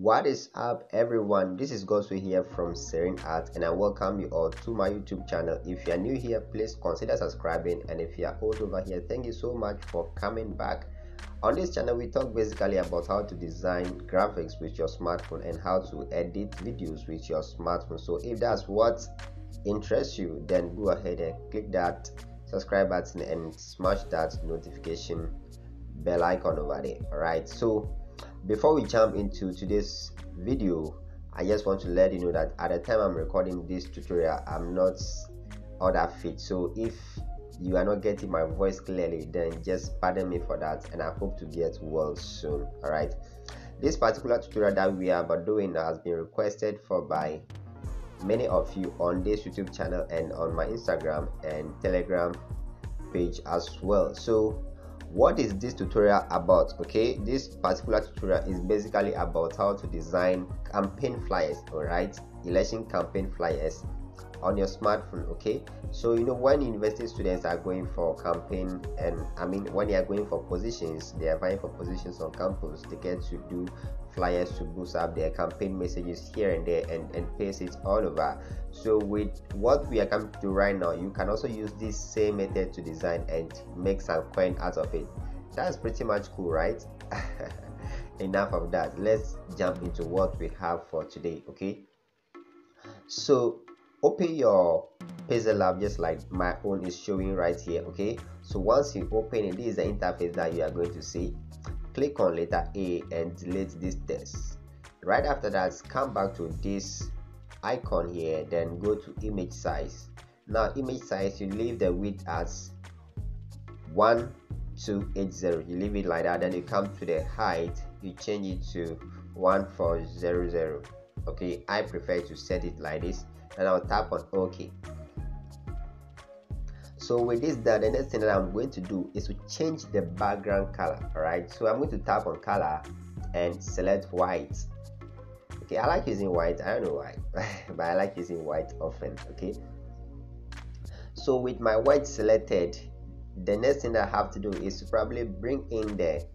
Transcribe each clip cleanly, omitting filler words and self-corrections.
What is up, everyone? This is 𝑔𝑗𝑚𝑪 here from Serene Art, and I welcome you all to my YouTube channel. If you are new here, please consider subscribing, and if you are old over here, thank you so much for coming back. On this channel, we talk basically about how to design graphics with your smartphone and how to edit videos with your smartphone. So if that's what interests you, then go ahead and click that subscribe button and smash that notification bell icon over there. All right, so before we jump into today's video, I just want to let you know that at the time I'm recording this tutorial, I'm not all that fit. So if you are not getting my voice clearly, then just pardon me for that, and I hope to get well soon. All right, this particular tutorial that we are about doing has been requested for by many of you on this YouTube channel and on my Instagram and Telegram page as well. So what is this tutorial about? Okay, this particular tutorial is basically about how to design campaign flyers, all right, election campaign flyers on your smartphone. Okay, so you know, when university students are going for campaign, and I mean when they are going for positions, they are vying for positions on campus, they get to do flyers to boost up their campaign messages here and there and paste it all over. So with what we are coming to do right now, you can also use this same method to design and make some coin out of it. That's pretty much cool, right? Enough of that, let's jump into what we have for today. Okay, so open your Pixellab just like my own is showing right here. Okay, so once you open it, this is the interface that you are going to see. Click on letter A and delete this text. Right after that, come back to this icon here, then go to image size. Now image size, you leave the width as 1280, you leave it like that. Then you come to the height, you change it to 1400. Okay, I prefer to set it like this, and I'll tap on OK. So with this done, the next thing that I'm going to do is to change the background color. All right, so I'm going to tap on color and select white. Okay, I like using white, I don't know why but I like using white often. Okay, so with my white selected, the next thing that I have to do is to probably bring in the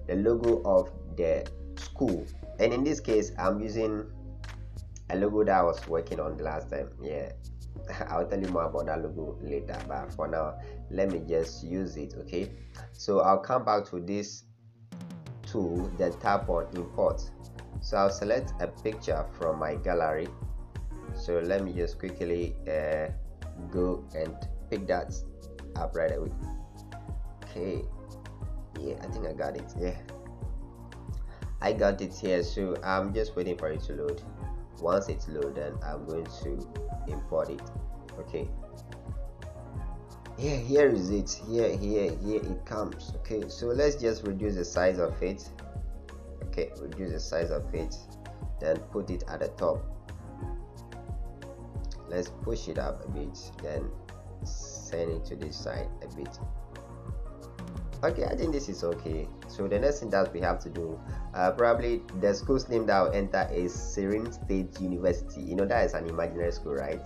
logo of the school, and in this case I'm using a logo that I was working on the last time. Yeah, I'll tell you more about that logo later, but for now let me just use it. Okay, so I'll come back to this tool, then tap on import. So I'll select a picture from my gallery. So let me just quickly go and pick that up right away. Okay, yeah, I think I got it. Yeah, I got it here. So I'm just waiting for it to load. Once it's loaded, I'm going to import it. Okay, yeah, here is it. Here it comes. Okay, so let's just reduce the size of it. Okay, reduce the size of it, then put it at the top. Let's push it up a bit, then send it to this side a bit. Okay, I think this is okay. So the next thing that we have to do, probably the school's name that I'll enter is Serene State University. You know, that is an imaginary school, right?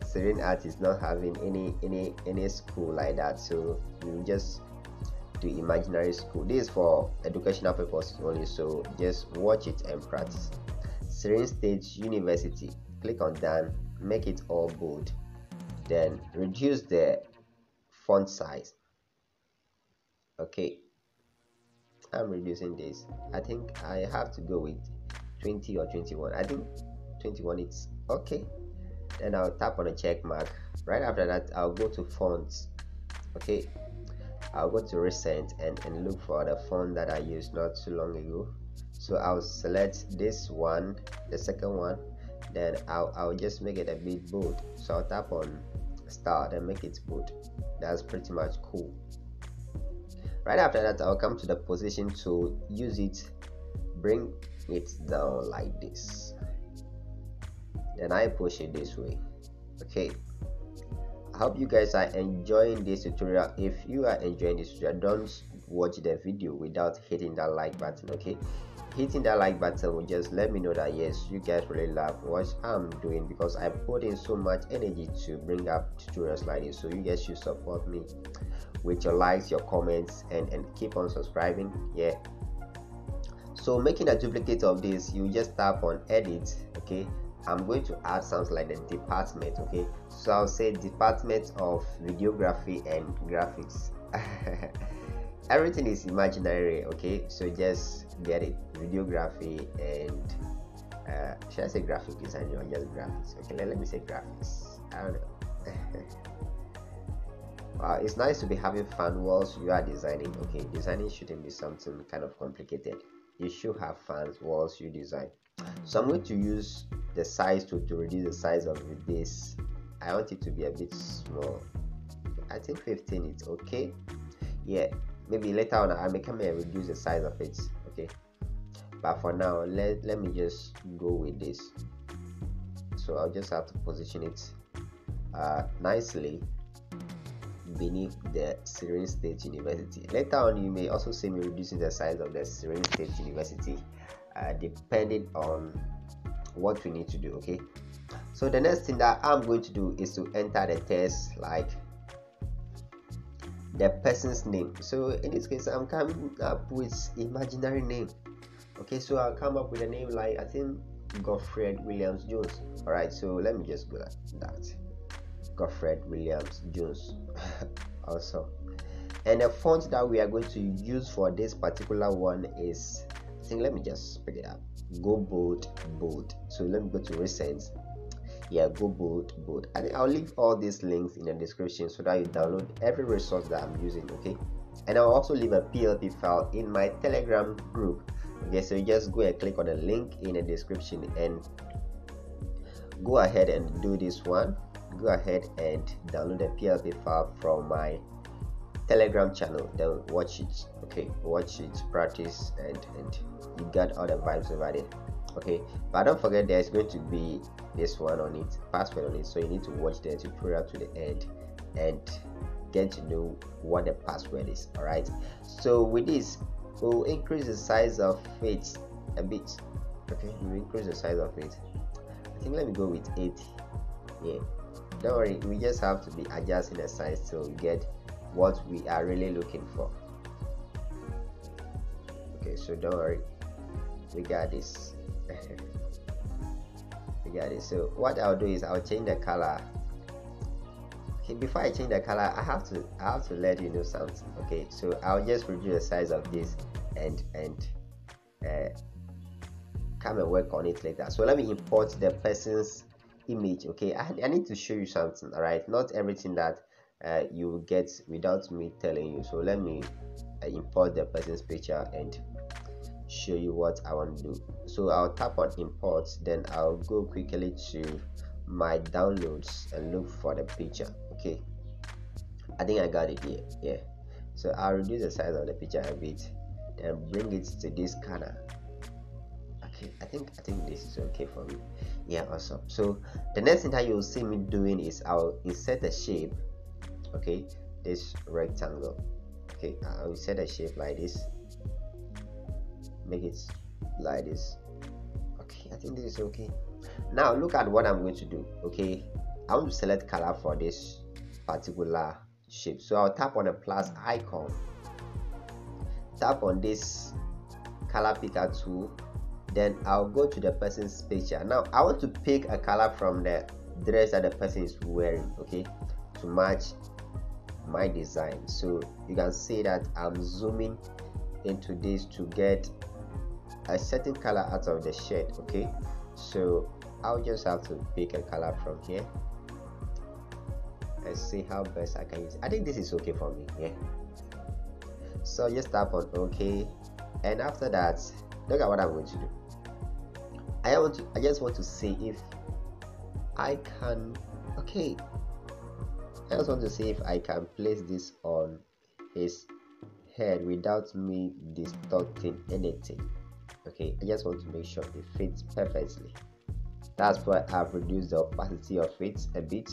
Serene Art is not having any school like that, so you just do imaginary school. This is for educational purposes only, so just watch it and practice. Serene State University, click on done, make it all bold, then reduce the font size. Okay, I'm reducing this. I think I have to go with 20 or 21. I think 21 is okay. Then I'll tap on a check mark. Right after that, I'll go to fonts. Okay, I'll go to recent and look for the font that I used not too long ago. So I'll select this one, the second one, then I'll just make it a bit bold. So I'll tap on start and make it bold. That's pretty much cool. Right after that, I'll come to the position to use it, bring it down like this, then I push it this way. Okay, I hope you guys are enjoying this tutorial. If you are enjoying this tutorial, don't watch the video without hitting that like button. Okay, hitting that like button will just let me know that yes, you guys really love what I'm doing, because I put in so much energy to bring up tutorials like this. So you guys should support me with your likes, your comments, and keep on subscribing. Yeah, So making a duplicate of this, you just tap on edit. Okay, I'm going to add something like the department. Okay, so I'll say department of videography and graphics. Everything is imaginary. Okay, so just get it, videography and should I say graphic design or just graphics? Okay, let me say graphics. I don't know. It's nice to be having fun whilst you are designing. Okay, designing shouldn't be something kind of complicated. You should have fun whilst you design. So I'm going to use the size to reduce the size of this. I want it to be a bit small. I think 15 is okay. Yeah, maybe later on I may come and reduce the size of it. Okay, but for now let me just go with this. So I'll just have to position it nicely beneath the Serene State University. Later on you may also see me reducing the size of the Serene State University depending on what we need to do. Okay, so the next thing that I'm going to do is to enter the text like the person's name. So in this case I'm coming up with imaginary name. Okay, so I'll come up with a name like I think Godfred Williams Jones. All right, so let me just go like that, Godfred Williams Jones. Also, and the font that we are going to use for this particular one is, I think, let me just pick it up, go bold. So let me go to recent. Yeah, go bold. I think I'll leave all these links in the description so that you download every resource that I'm using. Okay, and I'll also leave a PLP file in my Telegram group. Okay, so you just go and click on the link in the description and go ahead and do this one. Go ahead and download the PLP file from my Telegram channel, then watch it. Okay, watch it, practice, and you got all the vibes over there. Okay, but don't forget there's going to be this one on it, password on it, so you need to watch the tutorial to the end and get to know what the password is. All right, so with this we'll increase the size of it a bit. Okay, we'll increase the size of it. I think let me go with 80. Yeah, don't worry, we just have to be adjusting the size till we get what we are really looking for. Okay, so don't worry, we got this. We got it. So what I'll do is I'll change the color. Okay, before I change the color, I have to let you know something. Okay, so I'll just reduce the size of this and come and work on it later. So let me import the person's image. Okay, I need to show you something. All right, not everything that you will get without me telling you. So let me import the person's picture and show you what I want to do. So I'll tap on import, then I'll go quickly to my downloads and look for the picture. Okay, I think I got it here. Yeah, so I'll reduce the size of the picture a bit and bring it to this corner. Okay, I think this is okay for me. Yeah, awesome. So the next thing that you'll see me doing is I'll insert a shape. Okay, this rectangle. Okay, I'll insert a shape like this, make it like this. Okay, I think this is okay. Now look at what I'm going to do. Okay, I want to select color for this particular shape, so I'll tap on the plus icon, tap on this color picker tool, then I'll go to the person's picture. Now I want to pick a color from the dress that the person is wearing, okay, to match my design. So you can see that I'm zooming into this to get a certain color out of the shirt. Okay, so I'll just have to pick a color from here and see how best I can use it. I think this is okay for me. Yeah, so just tap on OK, and after that, look at what I'm going to do. I just want to see if I can. Okay, I just want to see if I can place this on his head without me distorting anything. Okay, I just want to make sure it fits perfectly. That's why I've reduced the opacity of it a bit,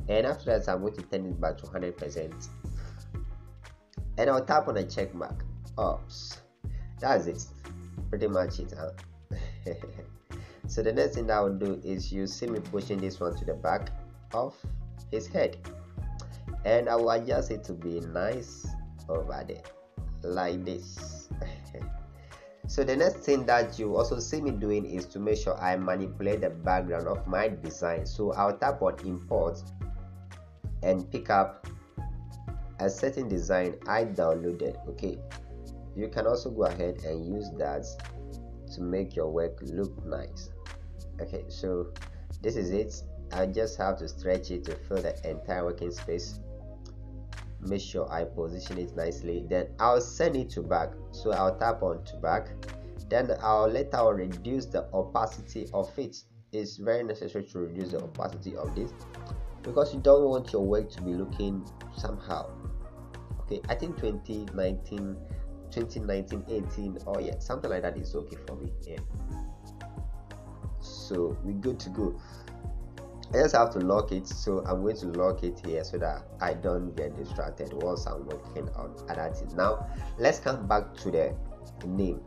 and after that I'm going to turn it back to 100%, and I'll tap on a check mark. Oops, that's it, pretty much it, huh? So the next thing that I will do is you see me pushing this one to the back of his head, and I will adjust it to be nice over there like this. So the next thing that you also see me doing is to make sure I manipulate the background of my design. So I'll tap on import and pick up a certain design I downloaded. Okay, you can also go ahead and use that to make your work look nice. Okay, so this is it. I just have to stretch it to fill the entire working space. Make sure I position it nicely, then I'll send it to back. So I'll tap on to back, then I'll reduce the opacity of it. It's very necessary to reduce the opacity of this because you don't want your work to be looking somehow. Okay, I think 2019 18, or yeah, something like that is okay for me. Yeah, so we're good to go. I just have to lock it, so I'm going to lock it here so that I don't get distracted once I'm working on other things. Now let's come back to the name,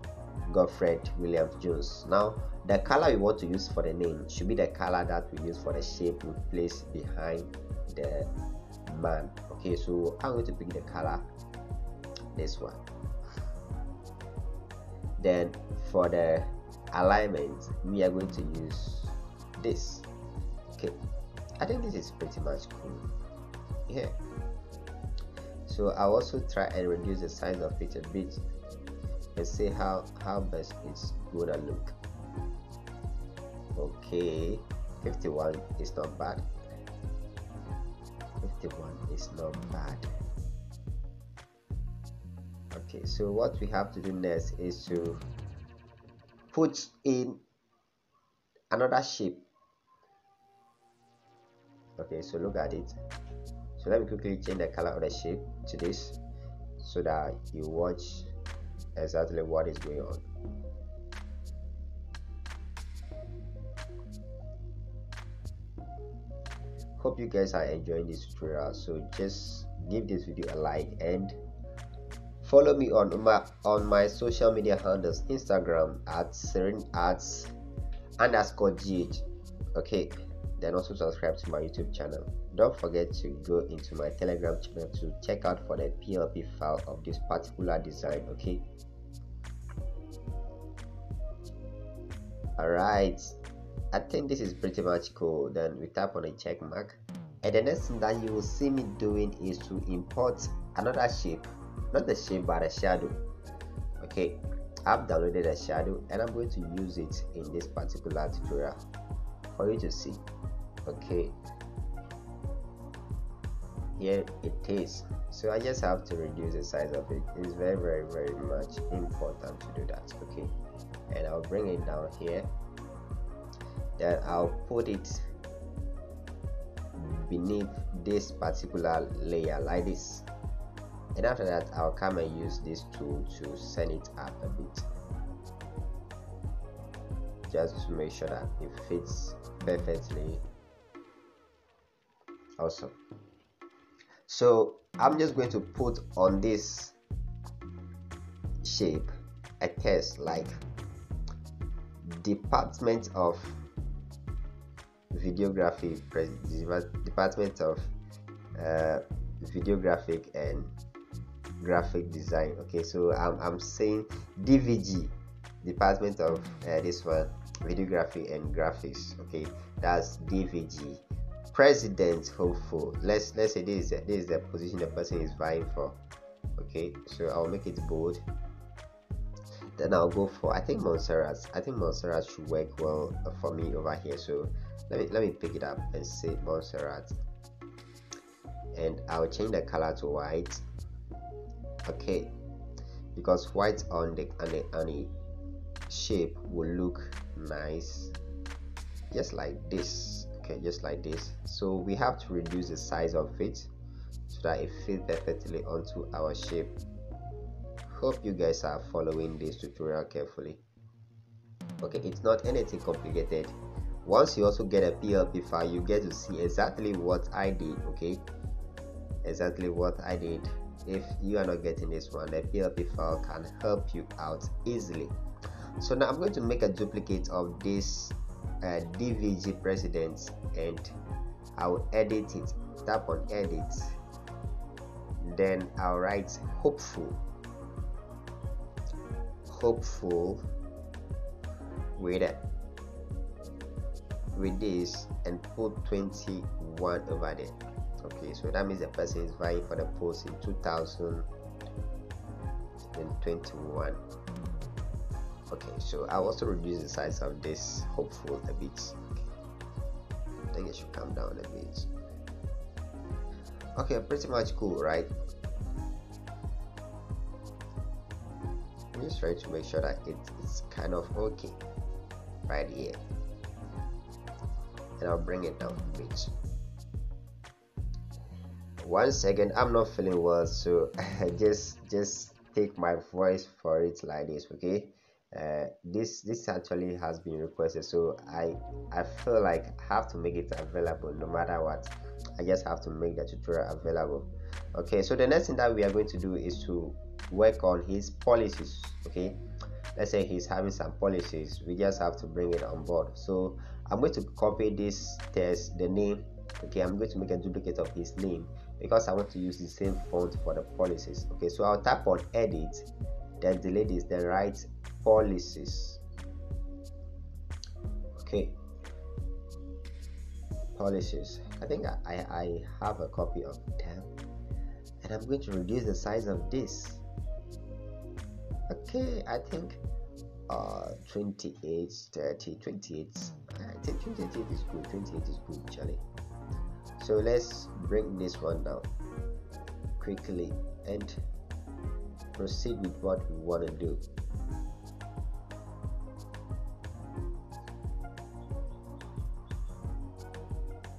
𝑑𝒊𝒙𝒆𝒍𝒂𝒃. Now the color we want to use for the name should be the color that we use for the shape we place behind the man. Okay, so I'm going to pick the color, this one. Then for the alignment, we are going to use this. Okay, I think this is pretty much cool. Yeah, so I'll also try and reduce the size of it a bit and see how best it's gonna look. Okay, 51 is not bad. 51 is not bad. Okay, so what we have to do next is to put in another shape. Okay, so look at it. So let me quickly change the color of the shape to this so that you watch exactly what is going on. Hope you guys are enjoying this tutorial, so just give this video a like and follow me on my social media handles, Instagram at Serene_@_gh. Okay, then also subscribe to my YouTube channel. Don't forget to go into my Telegram channel to check out for the PLP file of this particular design. Okay, alright, I think this is pretty much cool. Then we tap on a check mark, and the next thing that you will see me doing is to import another shape, not the shape but a shadow. Okay, I've downloaded a shadow and I'm going to use it in this particular tutorial for you to see. Okay, here it is. So I just have to reduce the size of it. It's very much important to do that. Okay, and I'll bring it down here, then I'll put it beneath this particular layer like this, and after that I'll come and use this tool to send it up a bit, just to make sure that it fits perfectly. Awesome. So I'm just going to put on this shape a text like Department of Videography, Department of Videographic and Graphic Design. Okay, so I'm saying DVG, Department of this one, Videography and Graphics. Okay, that's DVG. President hopeful. Let's say this is the position the person is vying for. Okay, so I'll make it bold. Then I'll go for, I think 𝑑𝒊𝒙𝒆𝒍𝒂𝒃. I think 𝑑𝒊𝒙𝒆𝒂𝒃 should work well for me over here. So let me pick it up and say 𝑑𝒊𝒙𝒆𝒂𝒃, and I'll change the color to white. Okay, because white on the shape will look nice, just like this. Okay, just like this. So we have to reduce the size of it so that it fits perfectly onto our shape. Hope you guys are following this tutorial carefully. Okay, it's not anything complicated. Once you also get a PLP file, you get to see exactly what I did. Okay, exactly what I did. If you are not getting this one, the PLP file can help you out easily. So now I'm going to make a duplicate of this 𝑑𝒊𝒙𝒆𝒍𝒂𝒃, and I'll edit it. Tap on edit, then I'll write hopeful. hopeful with this and put 21 over there. Okay, so that means the person is vying for the post in 2021. Okay, so I'll also reduce the size of this hopeful a bit. Okay. I think it should come down a bit. Okay, pretty much cool, right? I'm just trying to make sure that it's kind of okay right here, and I'll bring it down a bit. 1 second, I'm not feeling well, so just take my voice for it like this. Okay, this actually has been requested, so I feel like I have to make it available no matter what. I just have to make the tutorial available. Okay, so the next thing that we are going to do is to work on his policies. Okay, let's say he's having some policies, we just have to bring it on board. So I'm going to copy this text, the name. Okay, I'm going to make a duplicate of his name because I want to use the same font for the policies. Okay, so I'll tap on edit, then delete this, then write policies. Okay, policies. I think I have a copy of them, and I'm going to reduce the size of this. Okay, I think 28, 30, 28. I think 28 is good. 28 is good, actually. So let's bring this one down quickly and proceed with what we want to do.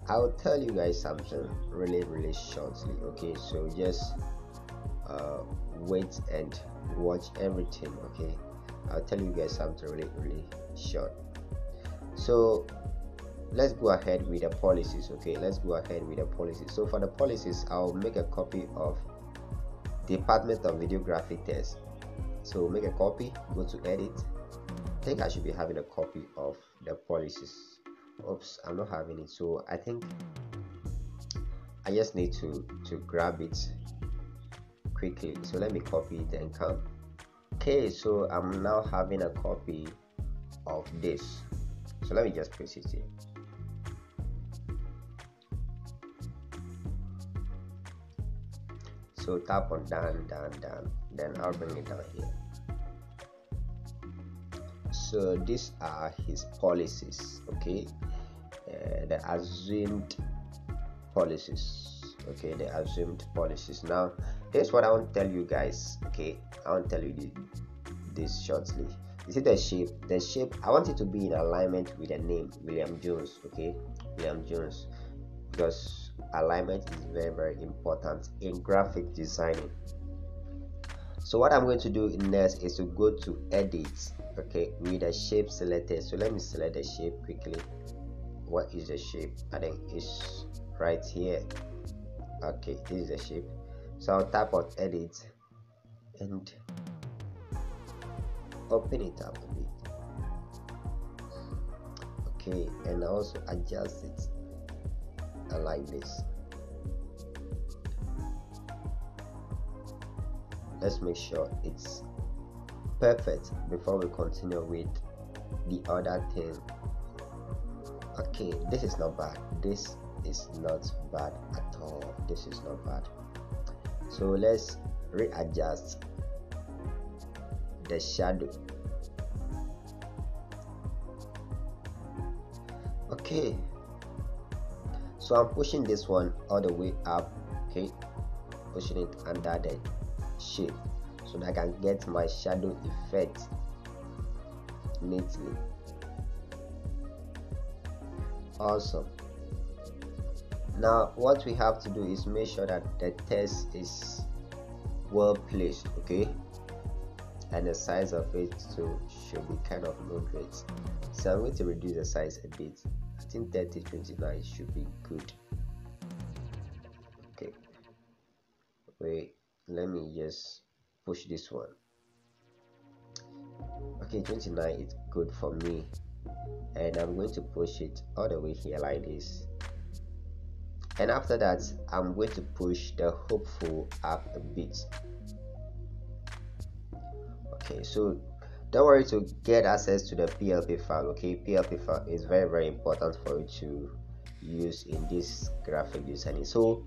I'll tell you guys something really shortly. Okay, so just wait and watch everything. Okay, I'll tell you guys something really short. So let's go ahead with the policies. Okay, let's go ahead with the policies. So for the policies, I'll make a copy of Department of Videographic Test. So make a copy, go to edit. I think I should be having a copy of the policies. Oops, I'm not having it, so I think I just need to grab it quickly. So let me copy it and come. Okay, so I'm now having a copy of this, so let me just paste it here. So tap on down, then I'll bring it down here. So these are his policies. Okay, the assumed policies. Okay, the assumed policies. Now here's what I want to tell you guys. Okay, I want to tell you this shortly. You see the shape, I want it to be in alignment with the name William Jones. Okay, William Jones, because alignment is very important in graphic designing. So what I'm going to do next is to go to edit. Okay, with the shape selected. So let me select the shape quickly. What is the shape? I think it's right here. Okay, this is the shape. So I'll tap on edit and open it up a bit. Okay, and also adjust it like this. Let's make sure it's perfect before we continue with the other thing. Okay, this is not bad. This is not bad at all. This is not bad. So let's readjust the shadow. Okay, so I'm pushing this one all the way up. Okay, pushing it under the shape so that I can get my shadow effect neatly. Awesome. Now what we have to do is make sure that the text is well placed. Okay, and the size of it too should be kind of moderate. So I'm going to reduce the size a bit. I think 30:29 should be good. Okay, wait, let me just push this one. Okay, 29 is good for me, and I'm going to push it all the way here like this. And after that, I'm going to push the hopeful up a bit. Okay, so Don't worry to get access to the PLP file. Okay, PLP file is very important for you to use in this graphic designing. So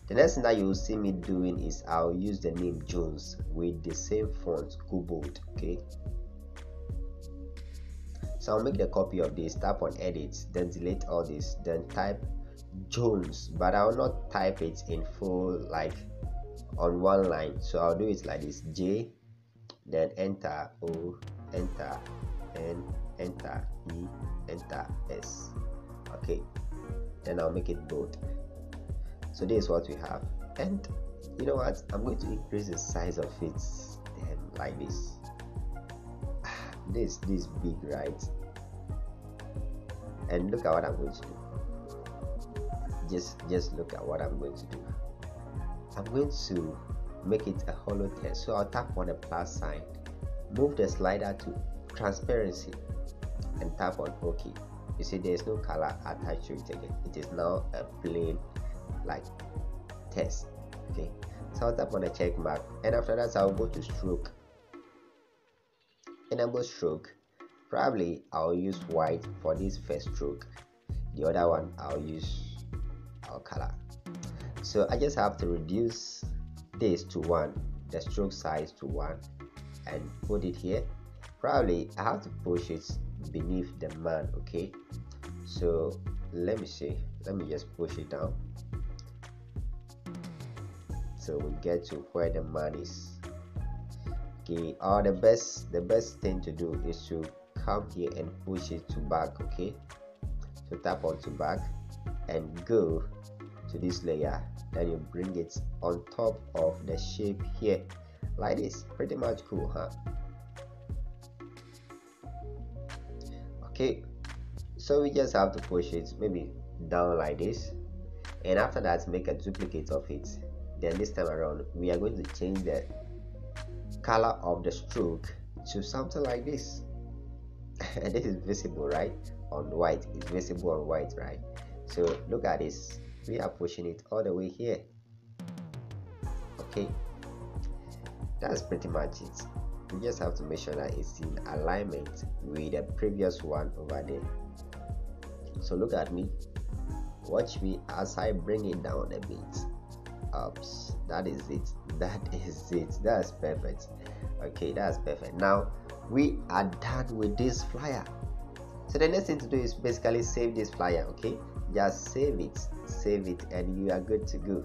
the next thing that you will see me doing is I'll use the name Jones with the same font, go bold. Okay, so I'll make the copy of this, tap on edit, then delete all this, then type Jones, but I will not type it in full like on one line. So I'll do it like this: J, then enter, O, enter, N, enter, E, enter, S. Okay, then I'll make it bold. So this is what we have, and you know what, I'm going to increase the size of it, then like this. This big, right? And look at what I'm going to do. Just look at what I'm going to do. I'm going to make it a hollow text. So I'll tap on the plus sign, move the slider to transparency, and tap on OK. You see there is no color attached to it again. It is now a plain like text. Okay, so I'll tap on the check mark, and after that I'll go to stroke, enable stroke. Probably I'll use white for this first stroke, the other one I'll use our color. So I just have to reduce this to 1, the stroke size to 1, and put it here. Probably I have to push it beneath the man. Okay, so let me see, let me just push it down so we get to where the man is. Okay, or the best thing to do is to come here and push it to back. Okay, so tap on to back and go to this layer, then you bring it on top of the shape here like this. Pretty much cool, huh? Okay, so we just have to push it maybe down like this, and after that make a duplicate of it. Then this time around we are going to change the color of the stroke to something like this. And this is visible, right, on white. It's visible on white, right? So look at this, we are pushing it all the way here. Okay, that's pretty much it. We just have to make sure that it's in alignment with the previous one over there. So look at me, watch me as I bring it down a bit. Oops, that is it, that's perfect. Okay, that's perfect. Now we are done with this flyer. So the next thing to do is basically save this flyer. Okay, just save it, and you are good to go.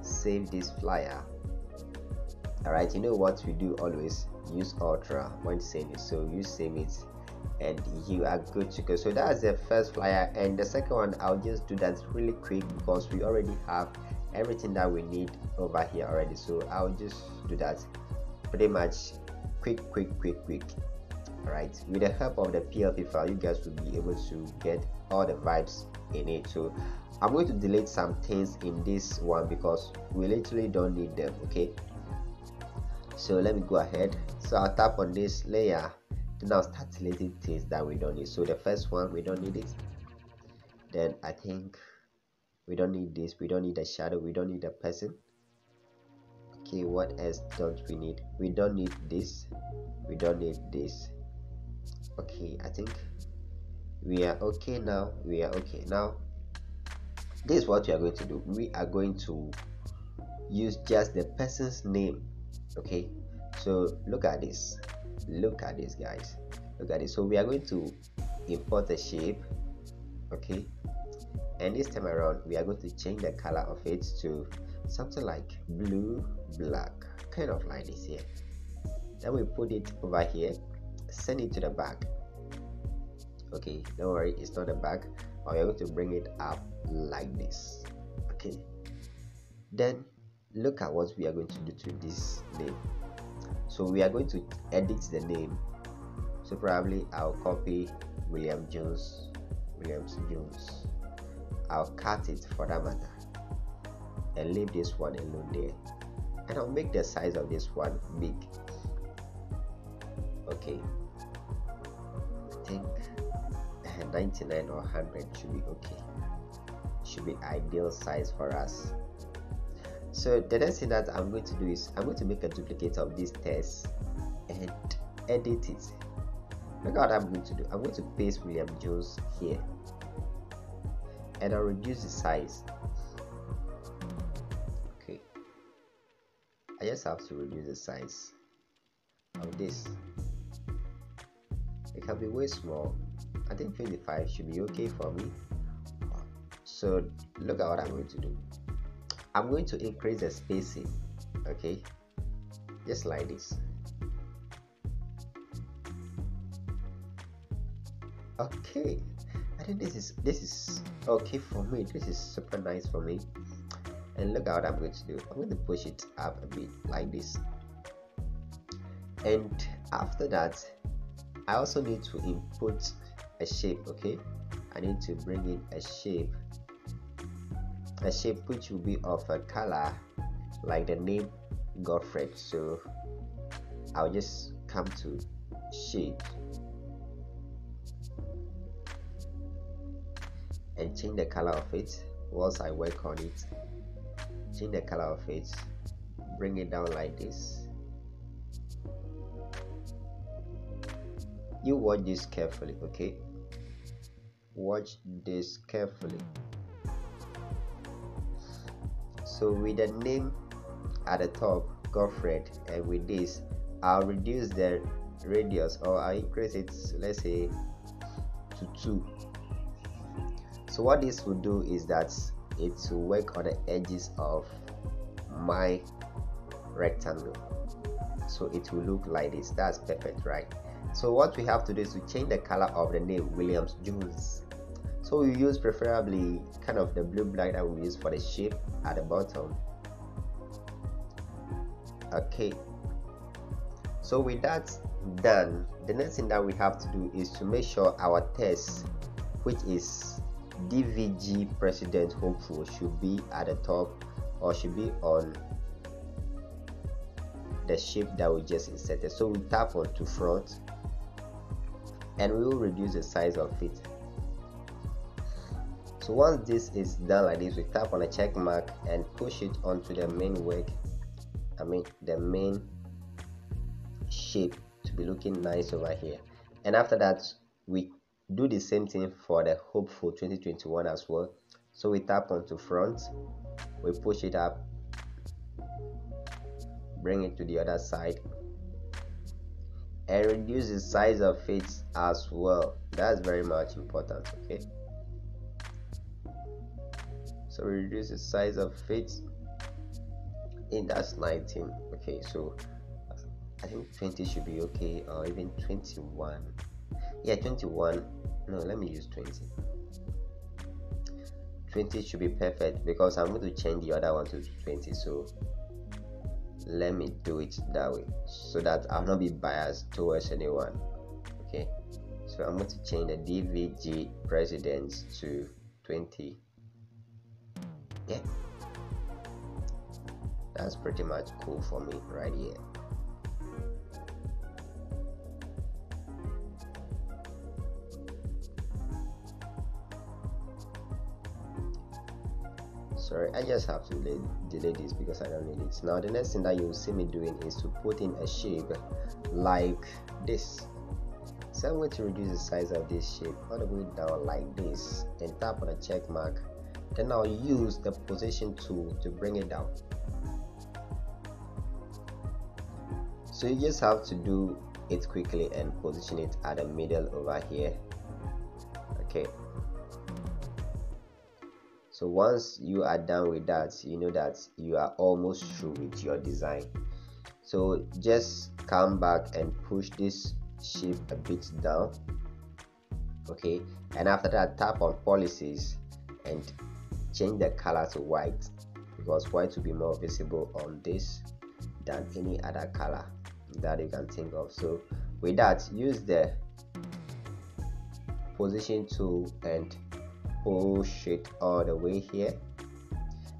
Save this flyer. All right, you know what we do always, use Ultra when saving, so you save it and you are good to go. So that's the first flyer, and the second one I'll just do that really quick because we already have everything that we need over here already. So I'll just do that pretty much quick. All right, with the help of the PLP file, you guys will be able to get all the vibes in it. So I'm going to delete some things in this one because we literally don't need them. Okay, so let me go ahead. So I'll tap on this layer, then I'll start deleting things that we don't need. So the first one, we don't need it. Then I think we don't need this, we don't need a shadow, we don't need a person. Okay, what else don't we need? We don't need this, we don't need this. Okay, I think we are okay now. This is what we are going to do. We are going to use just the person's name. Okay, so look at this guys, look at it. So we are going to import a shape. Okay, and this time around we are going to change the color of it to something like blue black, kind of like this here. Then we put it over here, send it to the back. Okay, don't worry, it's not the back, but we're going to bring it up like this. Okay, then look at what we are going to do to this name. So we are going to edit the name. So probably I'll copy Williams Jones. I'll cut it for that matter and leave this one alone there, and I'll make the size of this one big. Okay, I think 99 or 100 should be okay, should be ideal size for us. So the next thing that I'm going to do is I'm going to make a duplicate of this text, and edit it. Look at what I'm going to do. I'm going to paste William Jones here, and I'll reduce the size. Okay, I just have to reduce the size of this. It can be way small. I think 25 should be okay for me. So look at what I'm going to do. I'm going to increase the spacing, okay, just like this. Okay, I think this is okay for me. This is super nice for me. And look at what I'm going to do. I'm going to push it up a bit like this. And after that, I also need to input a shape. Okay, I need to bring in a shape which will be of a color like the name Godfred. So I'll just come to shape and change the color of it. Once I work on it, change the color of it, bring it down like this. You watch this carefully, okay? Watch this carefully. So with the name at the top, Godfred, and with this, I'll reduce the radius, or I'll increase it, let's say, to 2. So what this will do is that it will work on the edges of my rectangle. So it will look like this. That's perfect, right? So what we have to do is to change the color of the name William Jones. So we use preferably kind of the blue black that we use for the shape at the bottom. Okay, so with that done, the next thing that we have to do is to make sure our text, which is 𝑑𝒊𝒙𝒆𝒍𝒂𝒃 President Hopeful, should be at the top, or should be on the shape that we just inserted. So we tap onto front and we will reduce the size of it. So once this is done like this, we tap on a check mark and push it onto the main work, the main shape, to be looking nice over here. And after that, we do the same thing for the Hopeful 2021 as well. So we tap onto front, we push it up, bring it to the other side, and reduce the size of it as well. That's very much important, okay? So we reduce the size of it, and that's 19. Okay, so I think 20 should be okay, or even 21. Yeah, 21. No, let me use 20. 20 should be perfect because I'm going to change the other one to 20. So let me do it that way so that I'll not be biased towards anyone. Okay, so I'm going to change the 𝑑𝒊𝒙𝒆𝒍𝒂𝒃 President to 20. Yeah, that's pretty much cool for me right here. Sorry, I just have to delete this because I don't need it. Now the next thing that you will see me doing is to put in a shape like this. So I'm going to reduce the size of this shape all the way down like this and tap on a check mark. Then I'll use the position tool to bring it down. So you just have to do it quickly and position it at the middle over here. Okay, so once you are done with that, you know that you are almost through with your design. So just come back and push this shape a bit down. Okay, and after that, tap on policies and change the color to white, because white will be more visible on this than any other color that you can think of. So with that, use the position tool and push it all the way here.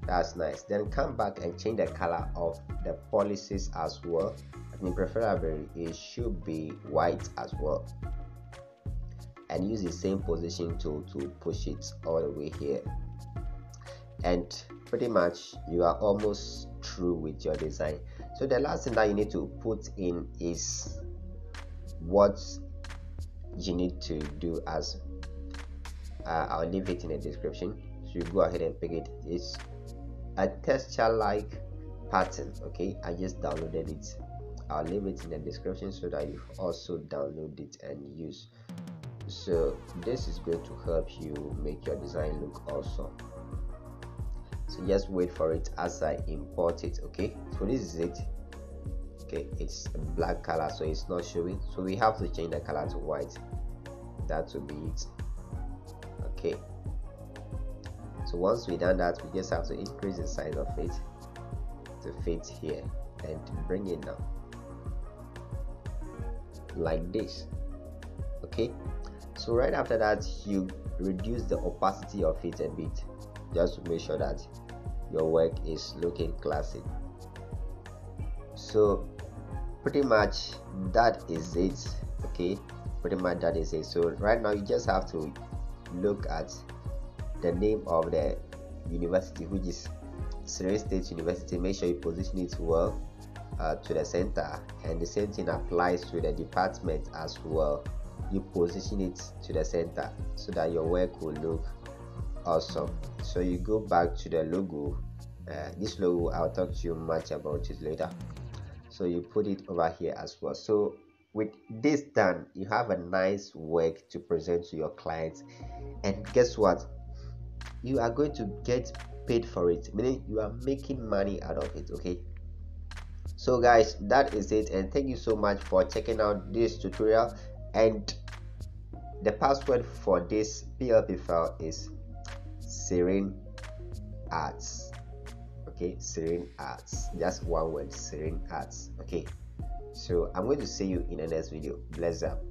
That's nice. Then come back and change the color of the policies as well. I mean, preferably it should be white as well, and use the same position tool to push it all the way here. And pretty much you are almost through with your design. So the last thing that you need to put in is what you need to do as I'll leave it in the description, so you go ahead and pick it. It's a texture like pattern. Okay, I just downloaded it. I'll leave it in the description so that you also download it and use. So this is going to help you make your design look awesome. So just wait for it as I import it. Okay, so this is it. Okay, it's a black color, so it's not showing, so we have to change the color to white. That will be it. Okay, so once we done that, we just have to increase the size of it to fit here and bring it down like this. Okay, so right after that, you reduce the opacity of it a bit, just to make sure that your work is looking classic. So pretty much that is it. Okay, pretty much that is it. So right now you just have to look at the name of the university, which is Serene State University. Make sure you position it well to the center, and the same thing applies to the department as well. You position it to the center so that your work will look awesome. So you go back to the logo. This logo, I'll talk to you much about it later. So you put it over here as well. So with this done, you have a nice work to present to your clients, and guess what, you are going to get paid for it, meaning you are making money out of it. Okay, so guys, that is it, and thank you so much for checking out this tutorial. And the password for this PLP file is Serene Arts. Okay, Serene Arts, just one word, Serene Arts. Okay, so I'm going to see you in the next video. Bless up.